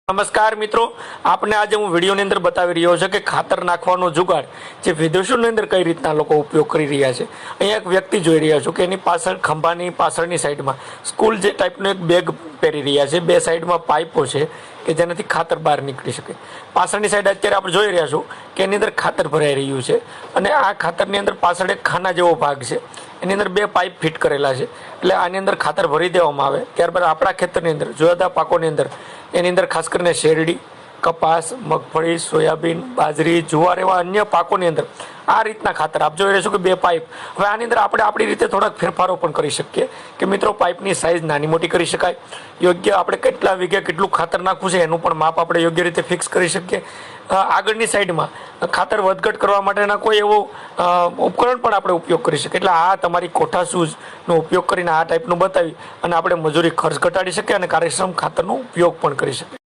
નમસ્કાર મિત્રો, આપને આજે હું વિડીયોની અંદર બતાવી રહ્યો છું કે ખાતર નાખવાનો જુગાડ જે વિદેશોની અંદર કઈ રીતના લોકો ઉપયોગ કરી રહ્યા છે। અહીંયા એક વ્યક્તિ જોઈ રહ્યા છું કે એની પાછળ ખંભાની પાછળની સાઈડમાં સ્કૂલ જે ટાઈપનો એક બેગ પહેરી રહ્યા છે। બે સાઈડમાં પાઇપો છે કે જેનાથી ખાતર બહાર નીકળી શકે। પાછળની સાઈડ અત્યારે આપણે જોઈ રહ્યા છું કે એની અંદર ખાતર ભરાઈ રહ્યું છે અને આ ખાતરની અંદર પાછળ એક ખાના જેવો ભાગ છે, એની અંદર બે પાઇપ ફિટ કરેલા છે, એટલે આની અંદર ખાતર ભરી દેવામાં આવે। ત્યારબાદ આપણા ખેતરની અંદર જુદા પાકોની અંદર એની અંદર ખાસ કરીને શેરડી, કપાસ, મગફળી, સોયાબીન, બાજરી, જુવાર એવા અન્ય પાકોની અંદર આ રીતના ખાતર આપ જોઈ રહ્યા છો કે બે પાઇપ। હવે આની અંદર આપણે આપણી રીતે થોડાક ફેરફારો પણ કરી શકીએ કે મિત્રો પાઇપની સાઇઝ નાની મોટી કરી શકાય, યોગ્ય આપણે કેટલા વીઘે કેટલું ખાતર નાખવું છે એનું પણ માપ આપણે યોગ્ય રીતે ફિક્સ કરી શકીએ। આગળની સાઈડમાં ખાતર વધઘટ કરવા માટેના કોઈ એવો ઉપકરણ પણ આપણે ઉપયોગ કરી શકીએ। એટલે આ તમારી કોઠા શૂઝનો ઉપયોગ કરીને આ ટાઈપનું બતાવી અને આપણે મજૂરી ખર્ચ ઘટાડી શકીએ અને કાર્યક્ષમ ખાતરનો ઉપયોગ પણ કરી શકીએ।